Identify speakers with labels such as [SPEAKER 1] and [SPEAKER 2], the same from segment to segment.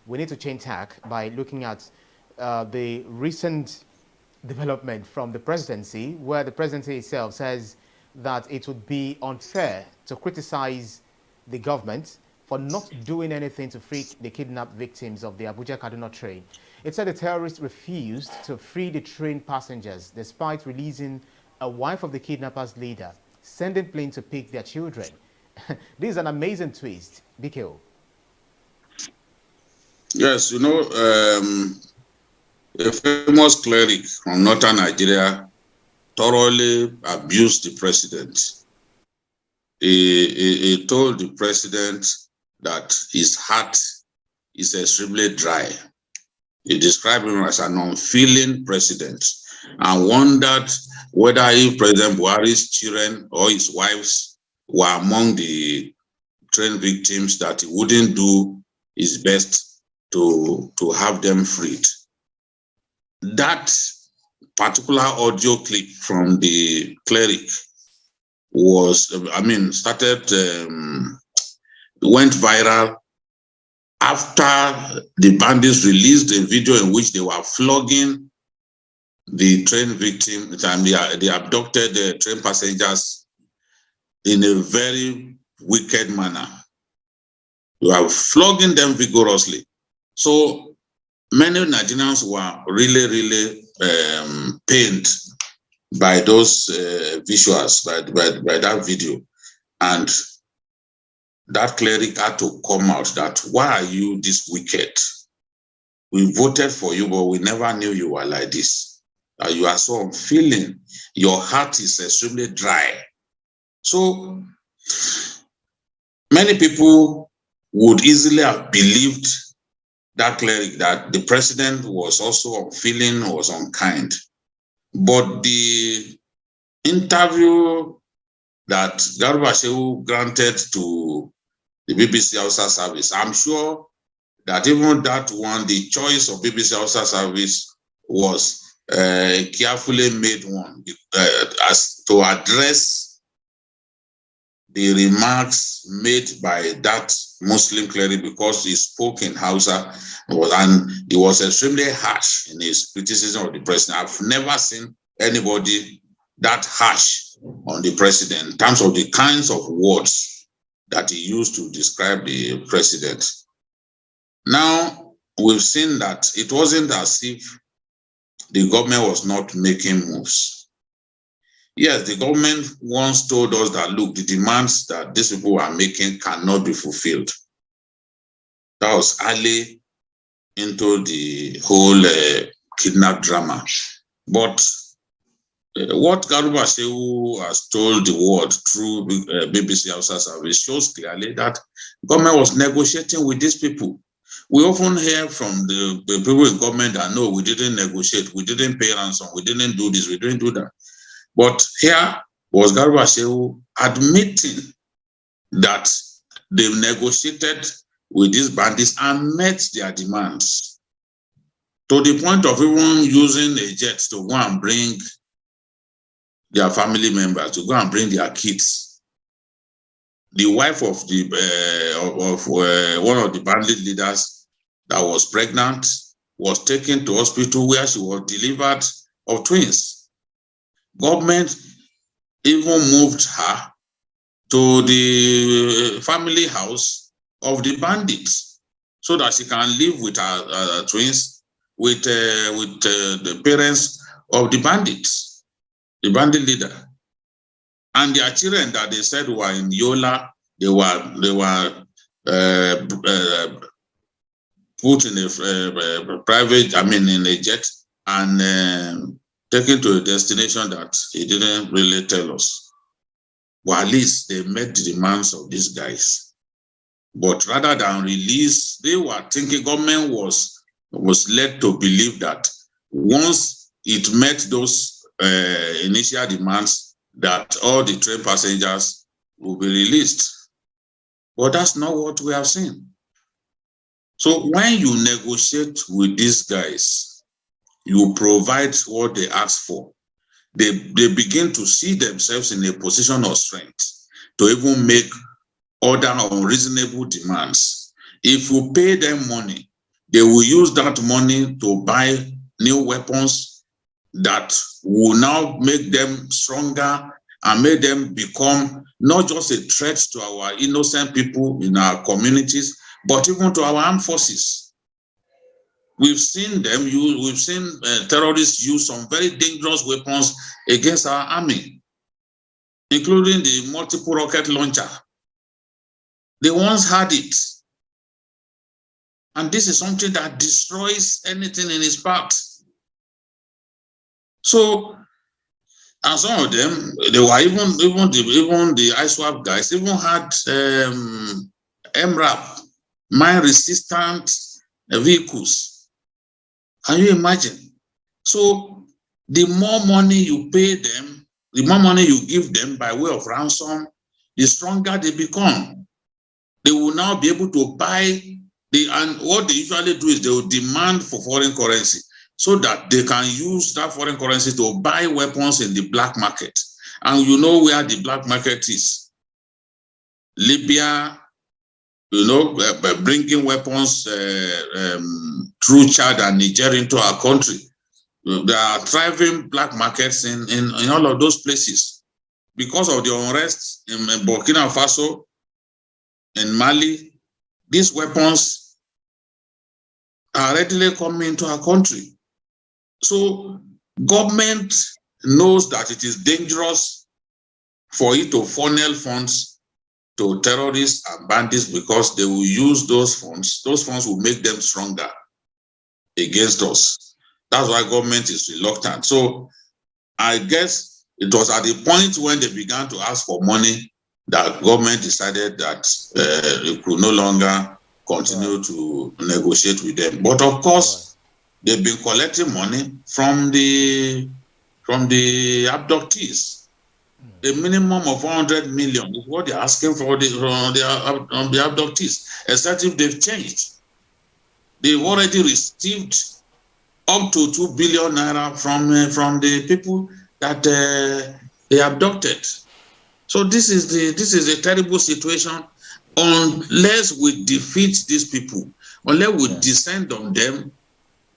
[SPEAKER 1] we need to change tack by looking at the recent development from the presidency, where the presidency itself says that it would be unfair to criticize the government for not doing anything to free the kidnapped victims of the Abuja-Kaduna train. It said the terrorists refused to free the train passengers despite releasing a wife of the kidnappers' leader, sending plane to pick their children. This is an amazing twist, BKO.
[SPEAKER 2] Yes, a famous cleric from northern Nigeria thoroughly abused the president. He told the president that his heart is extremely dry. He described him as an unfeeling president and wondered whether if President Buhari's children or his wives were among the train victims, that he wouldn't do his best to have them freed. That particular audio clip from the cleric went viral after the bandits released a video in which they were flogging the train victims and they abducted the train passengers in a very wicked manner. They were flogging them vigorously. So many Nigerians were really pained by those visuals, by that video. And that cleric had to come out that, why are you this wicked? We voted for you, but we never knew you were like this. You are so unfeeling. Your heart is extremely dry. So many people would easily have believed that cleric, that the president was also unfeeling, was unkind. But the interview that Garuba Shehu granted to the BBC Hausa service, I'm sure that even that one, the choice of BBC Hausa service was a carefully made one as to address the remarks made by that Muslim cleric, because he spoke in Hausa and he was extremely harsh in his criticism of the president. I've never seen anybody that harsh on the president in terms of the kinds of words that he used to describe the president. Now, we've seen that it wasn't as if the government was not making moves. Yes, the government once told us that, look, the demands that these people are making cannot be fulfilled. That was early into the whole kidnap drama. But what Garuba Shehu has told the world through BBC Hausa service shows clearly that government was negotiating with these people. We often hear from the people in government that, no, we didn't negotiate, we didn't pay ransom, we didn't do this, we didn't do that. But here was Garuba Shehu admitting that they negotiated with these bandits and met their demands, to the point of even using a jet to go and bring their family members, to go and bring their kids. The wife of one of the bandit leaders that was pregnant was taken to hospital where she was delivered of twins. Government even moved her to the family house of the bandits so that she can live with her twins, with the parents of the bandits, the bandit leader. And their children that they said were in Yola, they were put in a private, in a jet, and taken to a destination that he didn't really tell us. Well, at least they met the demands of these guys. But rather than release, they were thinking, government was led to believe that once it met those initial demands, that all the train passengers will be released. But that's not what we have seen. So when you negotiate with these guys, you provide what they ask for, they begin to see themselves in a position of strength to even make other unreasonable demands. If you pay them money, they will use that money to buy new weapons that will now make them stronger and make them become not just a threat to our innocent people in our communities, but even to our armed forces. We've seen them use, we've seen terrorists use some very dangerous weapons against our army, including the multiple rocket launcher. They once had it. And this is something that destroys anything in its path. So, and some of them, they were even the ISWAP guys even had MRAP, mine-resistant vehicles. Can you imagine? So, the more money you pay them, the more money you give them by way of ransom, the stronger they become. They will now be able to buy, and what they usually do is they will demand for foreign currency so that they can use that foreign currency to buy weapons in the black market. And you know where the black market is. Libya, you know, bringing weapons through Chad and Niger into our country. There are thriving black markets in all of those places. Because of the unrest in Burkina Faso, in Mali, these weapons are readily coming into our country. So government knows that it is dangerous for it to funnel funds to terrorists and bandits because they will use those funds. Those funds will make them stronger against us. That's why government is reluctant. So I guess it was at the point when they began to ask for money that government decided that it could no longer continue to negotiate with them. But of course, they've been collecting money from the abductees. A minimum of 100 million is what they're asking for the abductees, except if they've changed. They've already received up to 2 billion naira from the people that they abducted. So this is a terrible situation. Unless we defeat these people, unless we descend on them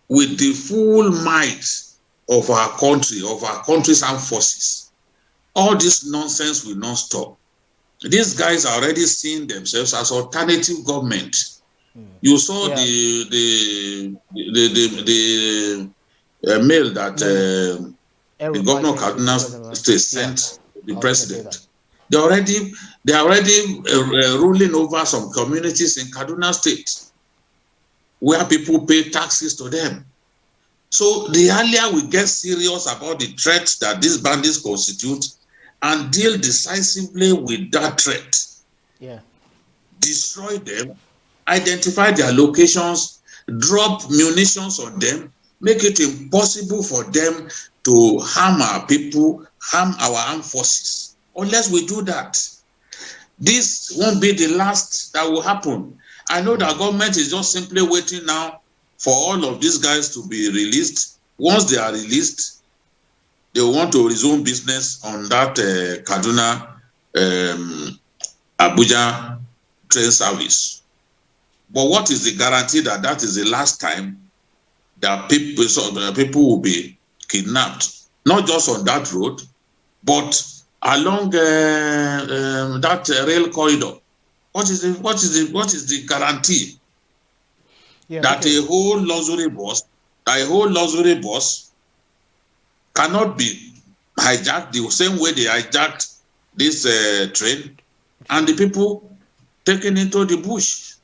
[SPEAKER 2] with the full might of our country, of our country's armed forces, all this nonsense will not stop. These guys are already seeing themselves as alternative government. You saw the mail that the governor of Kaduna State sent the president. They are already ruling over some communities in Kaduna State where people pay taxes to them. So the earlier we get serious about the threat that these bandits constitute and deal decisively with that threat, destroy them, identify their locations, drop munitions on them, make it impossible for them to harm our people, harm our armed forces. Unless we do that, this won't be the last that will happen. I know that government is just simply waiting now for all of these guys to be released. Once they are released, they want to resume business on that Kaduna Abuja train service. But what is the guarantee that that is the last time that people will be kidnapped? Not just on that road, but along that rail corridor. What is the guarantee that a whole luxury bus cannot be hijacked the same way they hijacked this train and the people taken into the bush?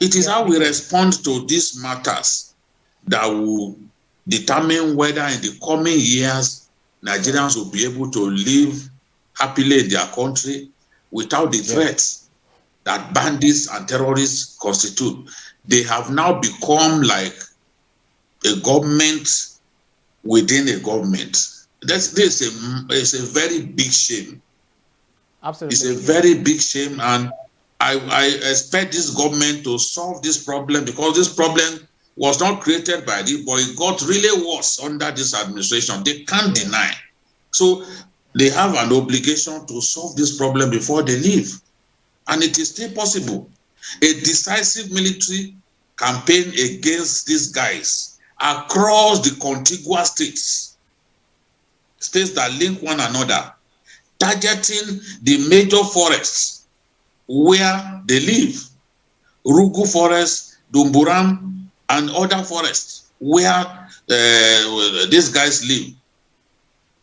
[SPEAKER 2] It is how we respond to these matters that will determine whether in the coming years Nigerians will be able to live happily in their country without the threats that bandits and terrorists constitute. They have now become like a government within a government. This is a very big shame. Absolutely. It's a very big shame, and I expect this government to solve this problem, because this problem was not created by this, but it got really worse under this administration. They can't deny. So they have an obligation to solve this problem before they leave. And it is still possible. A decisive military campaign against these guys across the contiguous states that link one another, targeting the major forests where they live, Rugu Forest, Dumburam, and other forests where these guys live,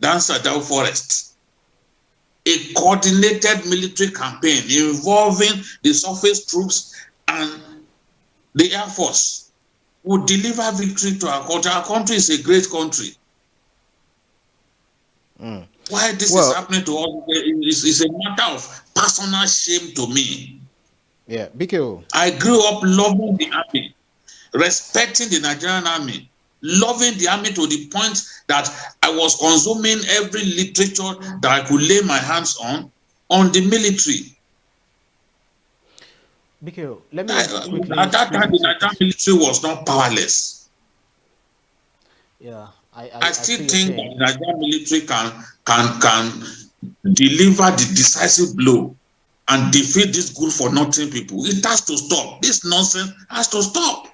[SPEAKER 2] Dansadao Forest. A coordinated military campaign involving the surface troops and the Air Force would deliver victory to our country. Our country is a great country. Why this is happening to us is a matter of personal shame to me.
[SPEAKER 1] Yeah, BKO.
[SPEAKER 2] I grew up loving the army, respecting the Nigerian army, loving the army to the point that I was consuming every literature that I could lay my hands on the military.
[SPEAKER 1] BKO, let me quickly
[SPEAKER 2] at that time, the Nigerian military was not powerless.
[SPEAKER 1] Yeah,
[SPEAKER 2] I still think that the Nigerian military can deliver the decisive blow and defeat these good for nothing people. It has to stop. This nonsense has to stop.